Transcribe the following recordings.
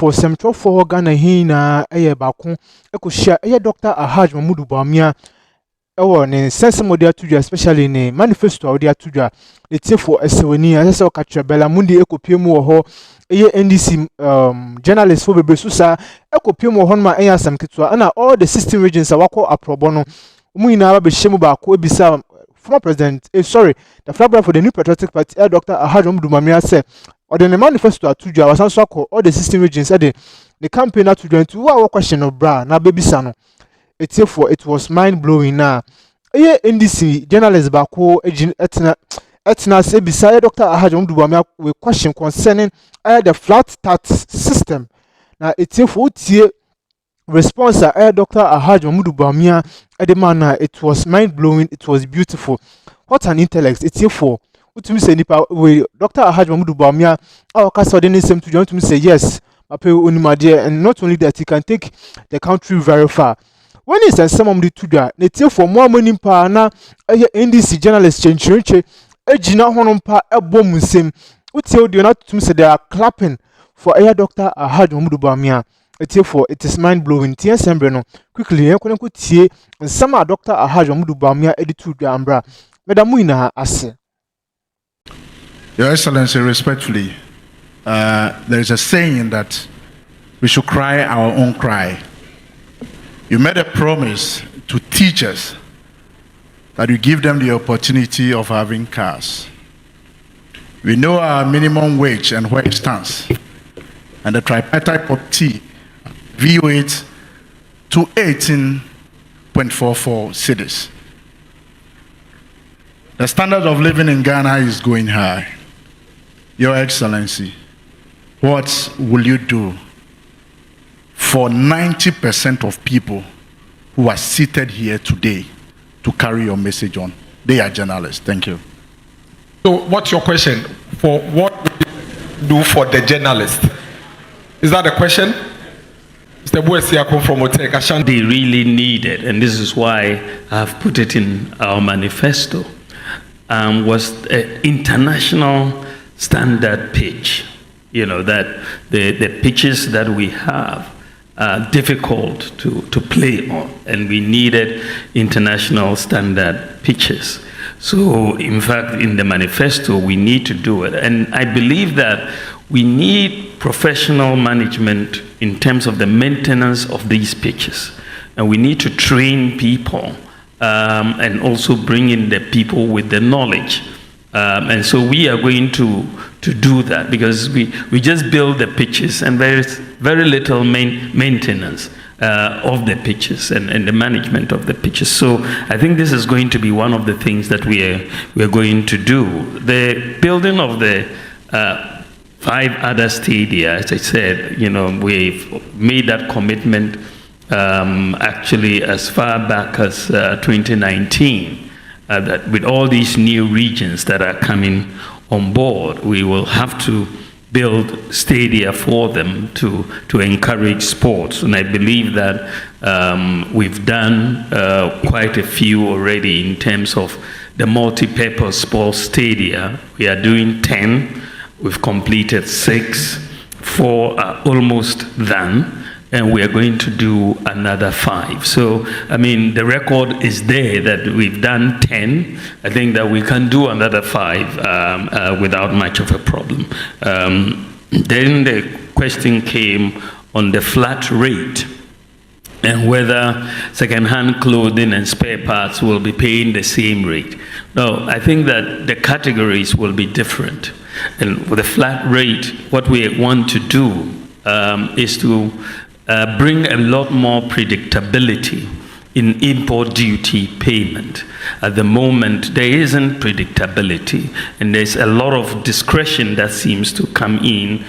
for some for Ghana hina eye bakon ekohia eye Dr. Ahaj Mahmoud Bawumia ewo ne sense model tudwa especially ne manifesto audio tudwa the for esewani asese okatra bela mundi ekopiemu wo ho eye NDC journalist for bebre susa ekopiemu wo ho ma eye asam ketwa na all the 16 regions awako aprobo no nyina ba behye mu ba ko ebisa former president the flag for the New Patriotic Party Dr. Ahaj Mahmoud Bawumia say or the manifesto atudwa wasanso akọ all the 16 regions the campaign atudwa to wa question of bra na bebisa no it was mind blowing na NDC journalist bako etna say beside Dr. Ahaj Mahmoud Bawumia we question concerning the flat tax system na for tie response Dr. Ahaj Mahmoud Bawumia the man it was mind blowing, it was beautiful. What an intellect. It's for utumi say nipa we Dr. Ahaj Mahmoud Bawumia our custodian same to join to say yes mape onimade, and not only that he can take the country very far. When is some of the tudwa ne for more money pa na NDC journalist chenche ejina honom pa ebom nsem utie audio na to say they are clapping for Dr. Ahaj Mahmoud Bawumia. It is mind blowing. Tia sembreno quickly yekonen ko tie nsama Dr. Ahaj Mahmoud Bawumia editu dwa ambra medamu ina ase. Your Excellency, respectfully, there is a saying that we should cry our own cry. You made a promise to teachers that you give them the opportunity of having cars. We know our minimum wage and where it stands, and the tripartite T VO8 to 18.44 cities. The standard of living in Ghana is going high. Your Excellency, what will you do for 90% of people who are seated here today to carry your message on? They are journalists. Thank you. So what's your question? For what will you do for the journalist? Is that the question? Mr. Boesiako from Oteka. They really need it, and this is why I've put it in our manifesto, was an international standard pitch. You know, that the pitches that we have are difficult to play on, and we needed international standard pitches. So, in fact, in the manifesto, we need to do it. And I believe that we need professional management in terms of the maintenance of these pitches. And we need to train people and also bring in the people with the knowledge. And so we are going to do that, because we just build the pitches and there is very little maintenance of the pitches and the management of the pitches. So I think this is going to be one of the things that we are going to do. The building of the 5 other stadia, as I said, you know, we've made that commitment actually as far back as 2019. That with all these new regions that are coming on board, we will have to build stadia for them to encourage sports. And I believe that we've done quite a few already in terms of the multi-purpose sports stadia. We are doing 10. We've completed 6. 4 are almost done. And we are going to do another 5. So, I mean, the record is there that we've done 10. I think that we can do another 5 without much of a problem. Then the question came on the flat rate and whether second-hand clothing and spare parts will be paying the same rate. No, I think that the categories will be different. And with the flat rate, what we want to do is to bring a lot more predictability in import duty payment. At the moment, there isn't predictability, and there's a lot of discretion that seems to come in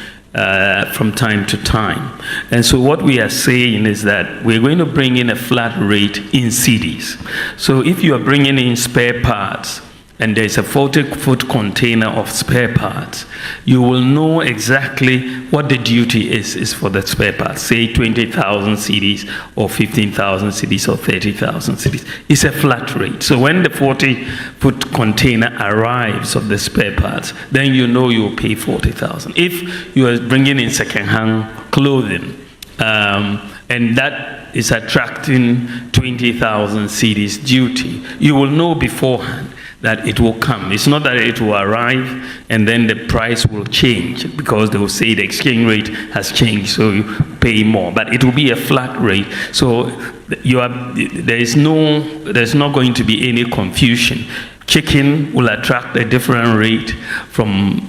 from time to time. And so what we are saying is that we're going to bring in a flat rate in cities. So if you are bringing in spare parts, and there's a 40-foot container of spare parts, you will know exactly what the duty is for the spare parts, say 20,000 cedis or 15,000 cedis or 30,000 cedis. It's a flat rate. So when the 40-foot container arrives of the spare parts, then you know you'll pay 40,000. If you are bringing in second-hand clothing. And that is attracting 20,000 cedis duty. You will know beforehand that it will come. It's not that it will arrive and then the price will change, because they will say the exchange rate has changed, so you pay more. But it will be a flat rate. So there's not going to be any confusion. Chicken will attract a different rate from,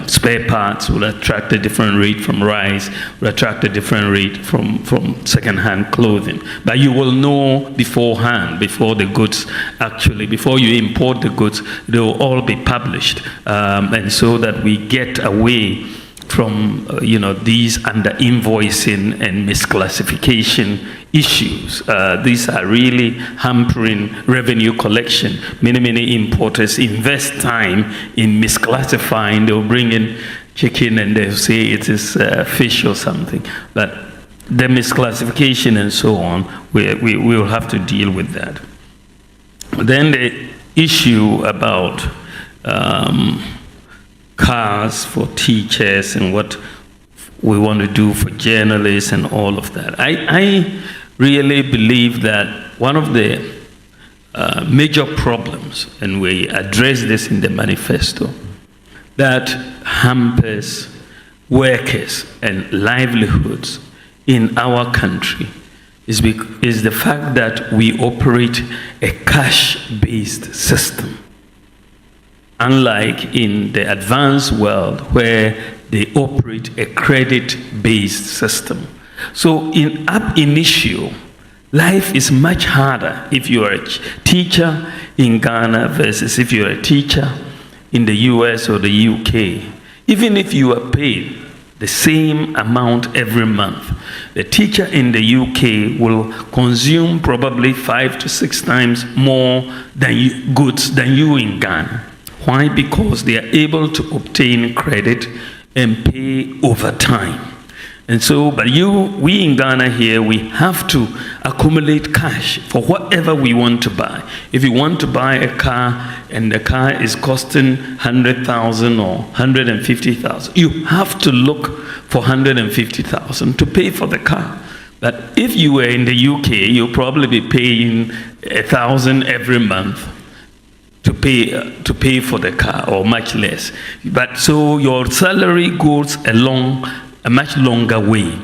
spare parts will attract a different rate from rice, will attract a different rate from second-hand clothing. But you will know beforehand, before the goods before you import the goods, they will all be published. And so that we get away from, these under-invoicing and misclassification issues. These are really hampering revenue collection. Many importers invest time in misclassifying. They'll bring in chicken and they'll say it is fish or something. But the misclassification and so on, we will have to deal with that. Then the issue about cars for teachers and what we want to do for journalists and all of that. I really believe that one of the major problems, and we address this in the manifesto, that hampers workers and livelihoods in our country is the fact that we operate a cash-based system. Unlike in the advanced world where they operate a credit-based system. So in ab initio, life is much harder if you are a teacher in Ghana versus if you are a teacher in the US or the UK. Even if you are paid the same amount every month, the teacher in the UK will consume probably 5 to 6 times more goods than you in Ghana. Why? Because they are able to obtain credit and pay over time. And so, but we in Ghana here, we have to accumulate cash for whatever we want to buy. If you want to buy a car and the car is costing 100,000 or 150,000, you have to look for 150,000 to pay for the car. But if you were in the UK, you'll probably be paying 1,000 every month to pay for the car, or much less. But so your salary goes along a much longer way.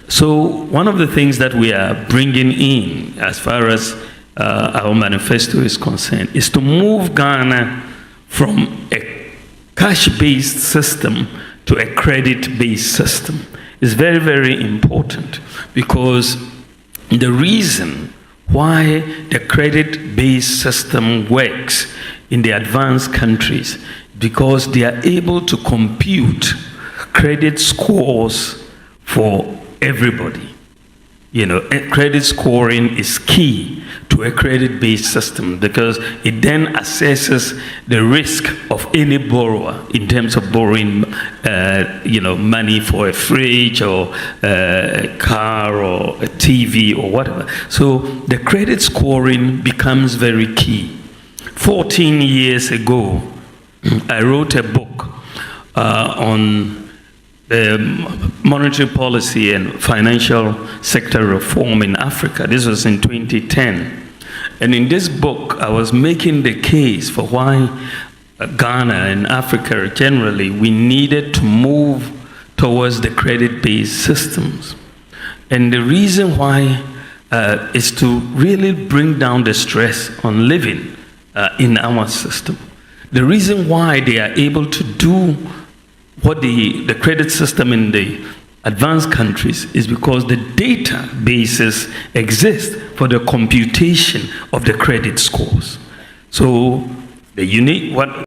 So one of the things that we are bringing in, as far as our manifesto is concerned, is to move Ghana from a cash-based system to a credit-based system. It's very, very important, because the reason why the credit-based system works in the advanced countries, because they are able to compute credit scores for everybody. Credit scoring is key to a credit-based system, because it then assesses the risk of any borrower in terms of borrowing, money for a fridge or a car or a TV or whatever. So the credit scoring becomes very key. 14 years ago, I wrote a book on monetary policy and financial sector reform in Africa. This was in 2010. And in this book, I was making the case for why Ghana and Africa generally, we needed to move towards the credit-based systems. And the reason why is to really bring down the stress on living in our system. The reason why they are able to do what the credit system in the advanced countries is because the databases exist for the computation of the credit scores. So the unique, what